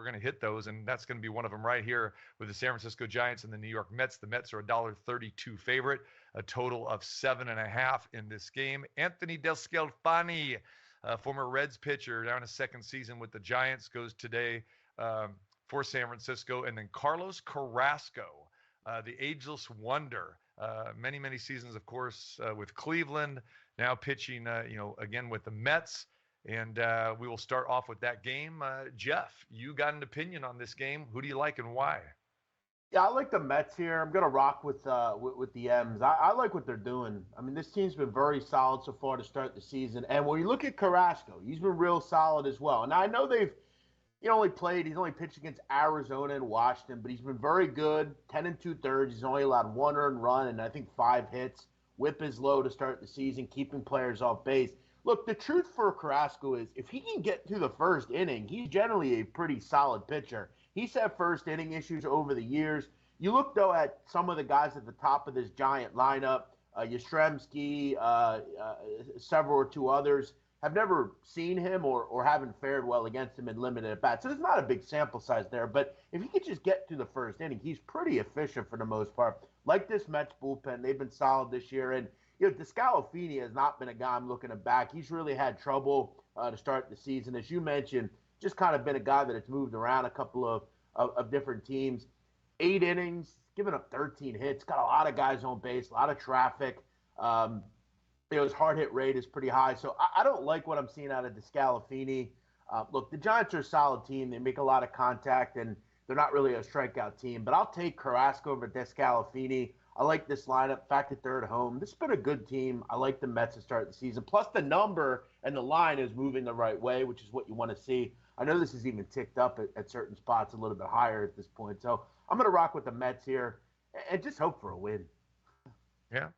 we're going to hit those, and that's going to be one of them right here with the San Francisco Giants and the New York Mets. The Mets are a $1.32 favorite, a total of 7.5 in this game. Anthony DeSclafani, former Reds pitcher, now in his second season with the Giants, goes today for San Francisco. And then Carlos Carrasco, the ageless wonder, many seasons, of course, with Cleveland, now pitching, again with the Mets. And we will start off with that game. Jeff, you got an opinion on this game. Who do you like and why? Yeah, I like the Mets here. I'm going to rock with the M's. I like what they're doing. I mean, this team's been very solid so far to start the season. And when you look at Carrasco, he's been real solid as well. And I know he's only pitched against Arizona and Washington, but he's been very good. 10 2/3. He's only allowed 1 earned run and I think 5 hits. Whip is low to start the season, keeping players off base. Look, the truth for Carrasco is if he can get through the first inning, he's generally a pretty solid pitcher. He's had first inning issues over the years. You look, though, at some of the guys at the top of this Giant lineup, Yastrzemski, several or two others, have never seen him or haven't fared well against him in limited at bats. So there's not a big sample size there. But if he could just get through the first inning, he's pretty efficient for the most part. Like this Mets bullpen, they've been solid this year. And DeSclafani has not been a guy I'm looking at back. He's really had trouble to start the season. As you mentioned, just kind of been a guy that has moved around a couple of different teams. 8 innings, giving up 13 hits, got a lot of guys on base, a lot of traffic. His hard hit rate is pretty high. So I don't like what I'm seeing out of DeSclafani. Look, the Giants are a solid team. They make a lot of contact, and they're not really a strikeout team. But I'll take Carrasco over DeSclafani. I like this lineup. Fact that they're at home. This has been a good team. I like the Mets to start the season. Plus, the number and the line is moving the right way, which is what you want to see. I know this is even ticked up at certain spots a little bit higher at this point. So I'm going to rock with the Mets here and just hope for a win. Yeah.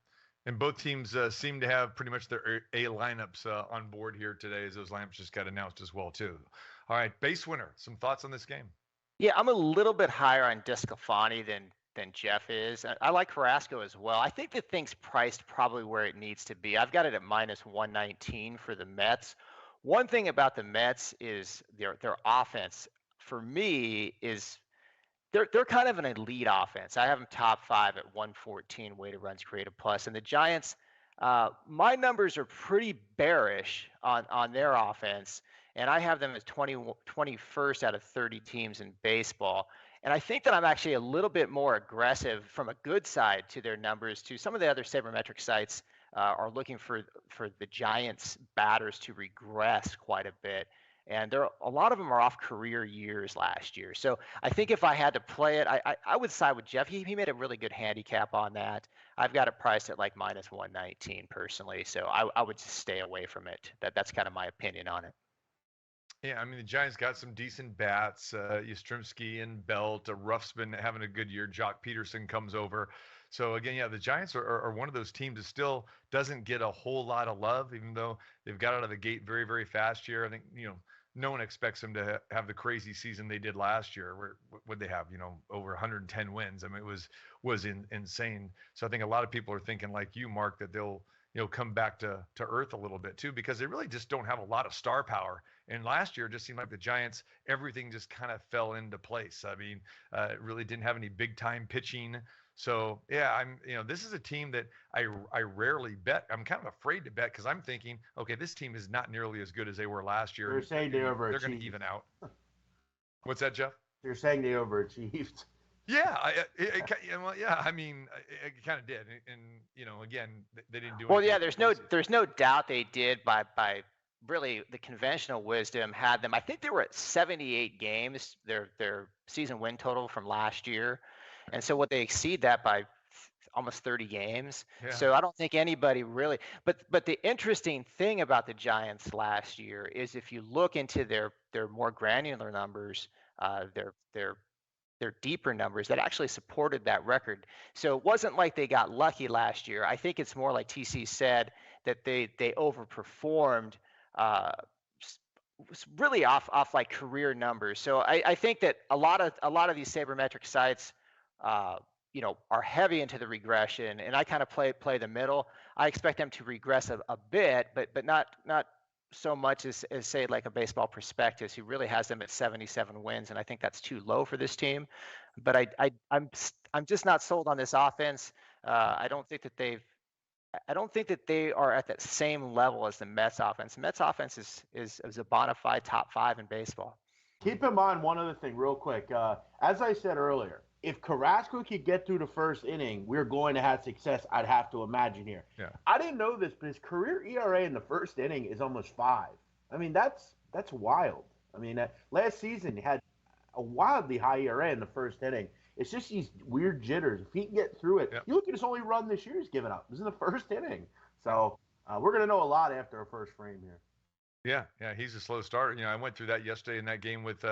And both teams seem to have pretty much their A lineups on board here today, as those lineups just got announced as well, too. All right, BaseWinner, some thoughts on this game? Yeah, I'm a little bit higher on DeSclafani than Jeff is. I like Carrasco as well. I think the thing's priced probably where it needs to be. I've got it at minus 119 for the Mets. One thing about the Mets is their offense, for me, is they're kind of an elite offense. I have them top 5 at 114 weighted runs created plus. And the Giants, my numbers are pretty bearish on their offense, and I have them as 21st out of 30 teams in baseball. And I think that I'm actually a little bit more aggressive from a good side to their numbers. To some of the other sabermetric sites are looking for the Giants batters to regress quite a bit. And a lot of them are off career years last year. So I think if I had to play it, I would side with Jeff. He made a really good handicap on that. I've got it priced at like minus 119 personally. So I would just stay away from it. That's kind of my opinion on it. Yeah, I mean, the Giants got some decent bats. Yastrzemski and Belt. Ruff's been having a good year. Jock Peterson comes over. So, again, yeah, the Giants are one of those teams that still doesn't get a whole lot of love, even though they've got out of the gate very, very fast here. I think, no one expects them to have the crazy season they did last year. Where would they have, over 110 wins? I mean, it was insane. So I think a lot of people are thinking like you, Mark, that they'll come back to earth a little bit too, because they really just don't have a lot of star power. And last year it just seemed like the Giants, everything just kind of fell into place. I mean, it really didn't have any big time pitching. So yeah, this is a team that I rarely bet. I'm kind of afraid to bet because I'm thinking, okay, this team is not nearly as good as they were last year. They're saying they overachieved. They're going to even out. What's that, Jeff? They're saying they overachieved. Yeah, I mean, it kind of did, and again, they didn't do. Well, yeah, there's no doubt they did by really the conventional wisdom had them. I think they were at 78 games, their season win total from last year, and so what they exceed that by almost 30 games. Yeah. So I don't think anybody really. But the interesting thing about the Giants last year is if you look into their more granular numbers, their deeper numbers that actually supported that record. So it wasn't like they got lucky last year. I think it's more like TC said that they overperformed really off like career numbers. So I think that a lot of these sabermetric sites are heavy into the regression, and I kind of play the middle. I expect them to regress a bit, but not so much as say like a baseball prospectus who really has them at 77 wins, and I think that's too low for this team. But I'm just not sold on this offense. I don't think that they are at that same level as the Mets offense. The Mets offense is a bona fide top 5 in baseball. Keep in mind one other thing real quick. As I said earlier, if Carrasco could get through the first inning, we're going to have success, I'd have to imagine here. Yeah. I didn't know this, but his career ERA in the first inning is almost 5. I mean, that's wild. I mean, last season he had a wildly high ERA in the first inning. It's just these weird jitters. If he can get through it, you look at his only run this year he's given up. It was in the first inning. So we're going to know a lot after our first frame here. Yeah, he's a slow starter. I went through that yesterday in that game with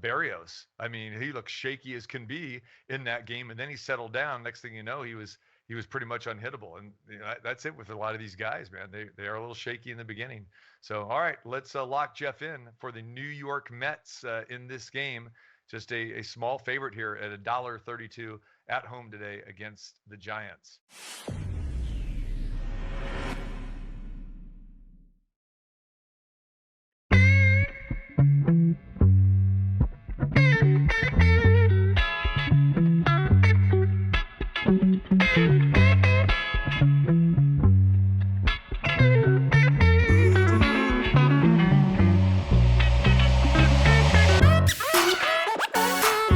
Barrios. I mean, he looked shaky as can be in that game, and then he settled down. Next thing you know, he was pretty much unhittable, and that's it with a lot of these guys, man. They are a little shaky in the beginning. So, all right, let's lock Jeff in for the New York Mets in this game. Just a small favorite here at $1.32 at home today against the Giants.